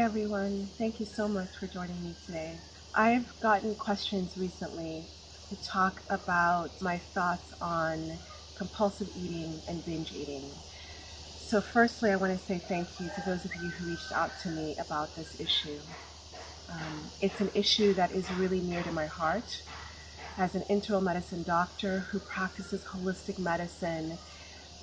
Hi everyone, thank you so much for joining me today. I've gotten questions recently to talk about my thoughts on compulsive eating and binge eating. So firstly, I want to say thank you to those of you who reached out to me about this issue. It's an issue that is really near to my heart. As an internal medicine doctor who practices holistic medicine,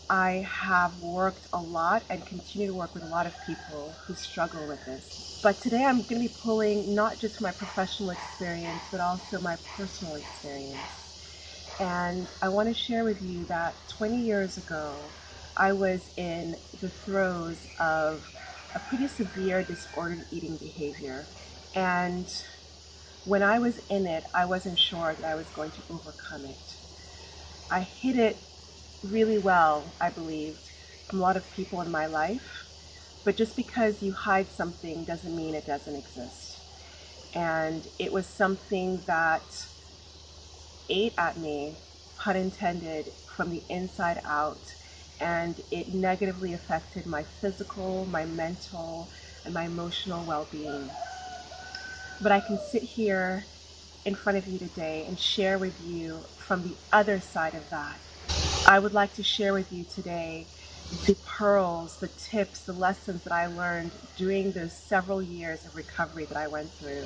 I have worked a lot and continue to work with a lot of people who struggle with this. But today I'm going to be pulling not just my professional experience, but also my personal experience. And I want to share with you that 20 years ago, I was in the throes of a pretty severe disordered eating behavior. And when I was in it, I wasn't sure that I was going to overcome it. I hid it really well, I believed, from a lot of people in my life, but just because you hide something doesn't mean it doesn't exist. And it was something that ate at me, pun intended, from the inside out, and it negatively affected my physical, my mental, and my emotional well-being. But I can sit here in front of you today and share with you from the other side of that. I would like to share with you today the pearls, the tips, the lessons that I learned during those several years of recovery that I went through,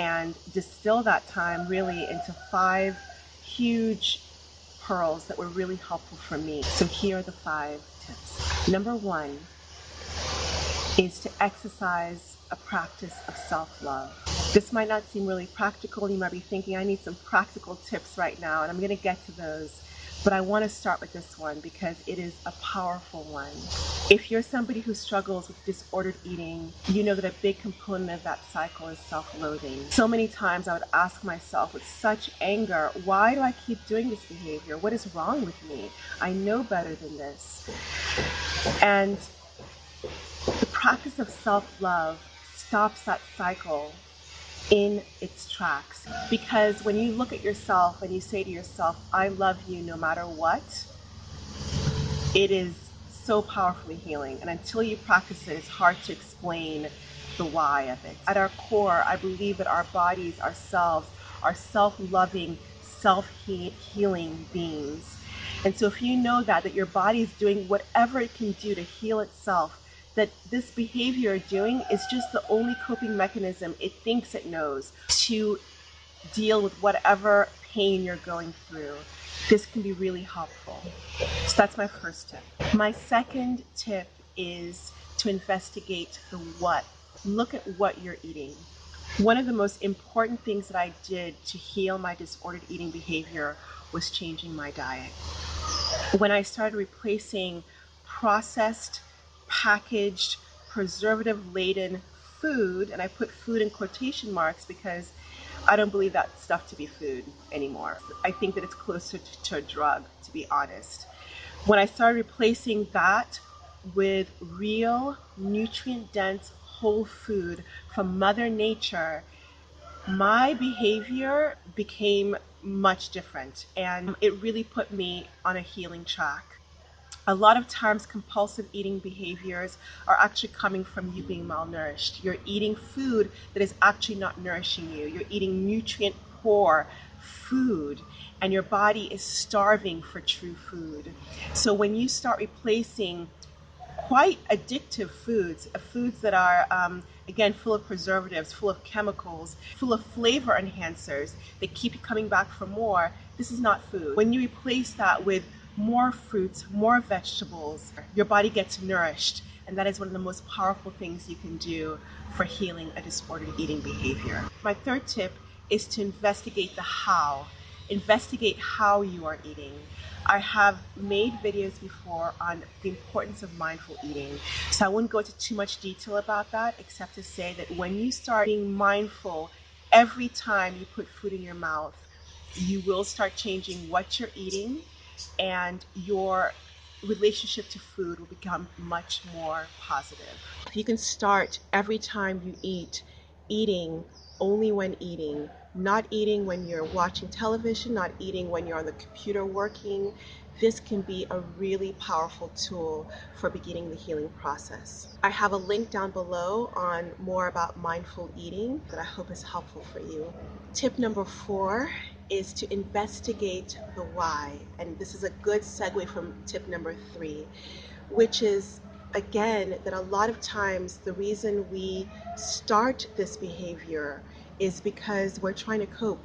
and distill that time really into 5 huge pearls that were really helpful for me. So here are the 5 tips. Number 1 is to exercise a practice of self-love. This might not seem really practical. You might be thinking, I need some practical tips right now, and I'm going to get to those. But I want to start with this one because it is a powerful one. If you're somebody who struggles with disordered eating, you know that a big component of that cycle is self-loathing. So many times I would ask myself with such anger, why do I keep doing this behavior? What is wrong with me? I know better than this. And the practice of self-love stops that cycle in its tracks. Because when you look at yourself and you say to yourself, I love you no matter what, it is so powerfully healing. And until you practice it, it's hard to explain the why of it. At our core, I believe that our bodies, ourselves, are self-loving, self-healing beings. And so if you know that your body is doing whatever it can do to heal itself, that this behavior you're doing is just the only coping mechanism it thinks it knows to deal with whatever pain you're going through, this can be really helpful. So that's my first tip. My second tip is to investigate the what. Look at what you're eating. One of the most important things that I did to heal my disordered eating behavior was changing my diet. When I started replacing processed, packaged, preservative-laden food, and I put food in quotation marks because I don't believe that stuff to be food anymore. I think that it's closer to a drug, to be honest. When I started replacing that with real, nutrient-dense, whole food from Mother Nature, my behavior became much different, and it really put me on a healing track. A lot of times compulsive eating behaviors are actually coming from you being malnourished. You're eating food that is actually not nourishing you. You're eating nutrient poor food and your body is starving for true food. So when you start replacing quite addictive foods that are, again, full of preservatives, full of chemicals, full of flavor enhancers that keep you coming back for more, this is not food. When you replace that with more fruits, more vegetables, your body gets nourished, and that is one of the most powerful things you can do for healing a disordered eating behavior. My third tip is to investigate the how. Investigate how you are eating. I have made videos before on the importance of mindful eating, so I wouldn't go into too much detail about that, except to say that when you start being mindful every time you put food in your mouth, you will start changing what you're eating, and your relationship to food will become much more positive. If you can start every time you eat, eating only when eating, not eating when you're watching television, not eating when you're on the computer working, this can be a really powerful tool for beginning the healing process. I have a link down below on more about mindful eating that I hope is helpful for you. Tip number 4 is to investigate the why. And this is a good segue from tip number 3, which is, again, that a lot of times the reason we start this behavior is because we're trying to cope,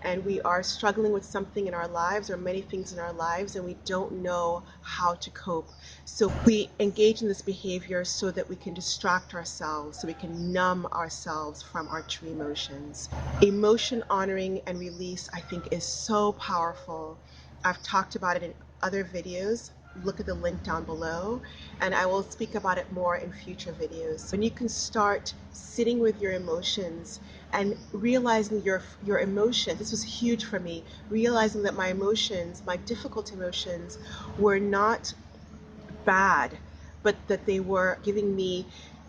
and we are struggling with something in our lives or many things in our lives, and we don't know how to cope. So we engage in this behavior so that we can distract ourselves, so we can numb ourselves from our true emotions. Emotion honoring and release, I think, is so powerful. I've talked about it in other videos. Look at the link down below, and I will speak about it more in future videos. When you can start sitting with your emotions and realizing your emotions, this was huge for me, realizing that my emotions, my difficult emotions, were not bad, but that they were giving me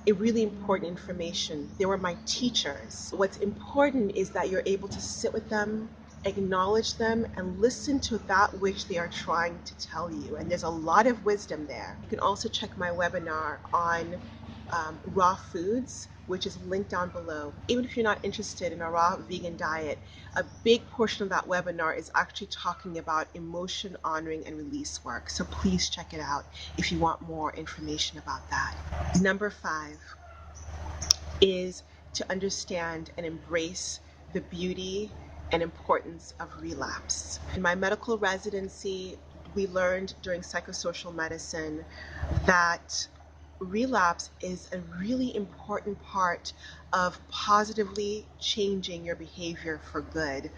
a really important information. They were my teachers. What's important is that you're able to sit with them, acknowledge them, and listen to that which they are trying to tell you. And there's a lot of wisdom there. You can also check my webinar on raw foods, which is linked down below. Even if you're not interested in a raw vegan diet, a big portion of that webinar is actually talking about emotion honoring and release work. So please check it out if you want more information about that. Number 5 is to understand and embrace the beauty and importance of relapse. In my medical residency, we learned during psychosocial medicine that relapse is a really important part of positively changing your behavior for good.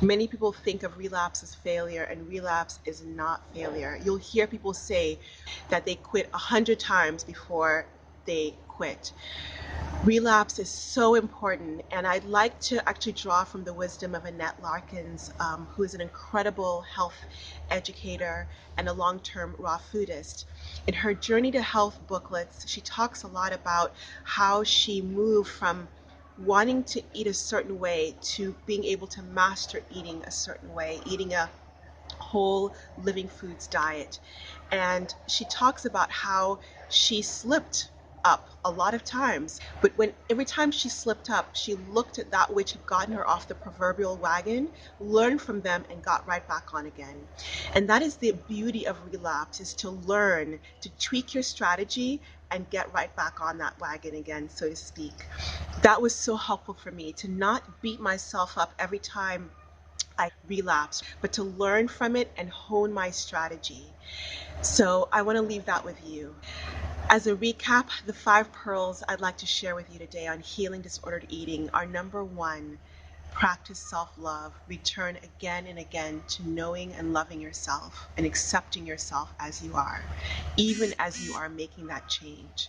Many people think of relapse as failure, and relapse is not failure. You'll hear people say that they quit 100 times before they quit. Relapse is so important, and I'd like to actually draw from the wisdom of Annette Larkins, who is an incredible health educator and a long-term raw foodist. In her Journey to Health booklets, she talks a lot about how she moved from wanting to eat a certain way to being able to master eating a certain way, eating a whole living foods diet. And she talks about how she slipped up a lot of times, but every time she slipped up, she looked at that which had gotten her off the proverbial wagon, learned from them, and got right back on again. And that is the beauty of relapse, is to learn to tweak your strategy and get right back on that wagon again, so to speak. That was so helpful for me, to not beat myself up every time I relapsed, but to learn from it and hone my strategy. So I want to leave that with you. As a recap, the 5 pearls I'd like to share with you today on healing disordered eating are: number 1, practice self-love. Return again and again to knowing and loving yourself and accepting yourself as you are, even as you are making that change.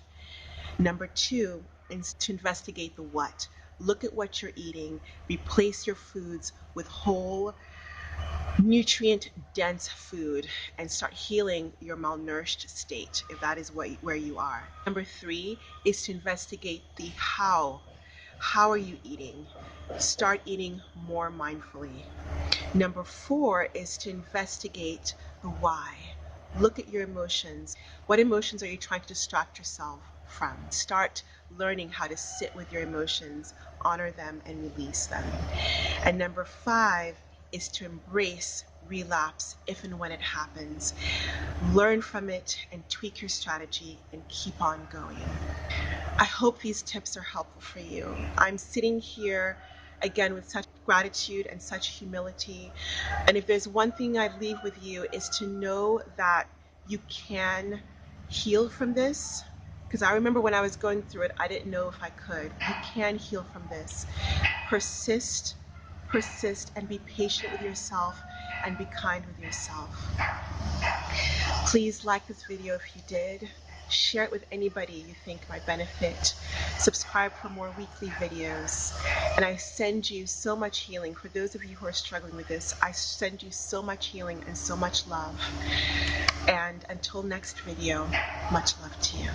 Number 2 is to investigate the what. Look at what you're eating. Replace your foods with whole, nutrient-dense food and start healing your malnourished state, if that is where you are. Number 3 is to investigate the how. How are you eating? Start eating more mindfully. Number 4 is to investigate the why. Look at your emotions. What emotions are you trying to distract yourself from? Start learning how to sit with your emotions, honor them, and release them. And number 5 is to embrace relapse if and when it happens. Learn from it and tweak your strategy and keep on going. I hope these tips are helpful for you. I'm sitting here again with such gratitude and such humility. And if there's one thing I leave with you, is to know that you can heal from this. Because I remember when I was going through it, I didn't know if I could. You can heal from this. Persist, and be patient with yourself and be kind with yourself. Please like this video if you did. Share it with anybody you think might benefit. Subscribe for more weekly videos. And I send you so much healing. For those of you who are struggling with this, I send you so much healing and so much love. And until next video, much love to you.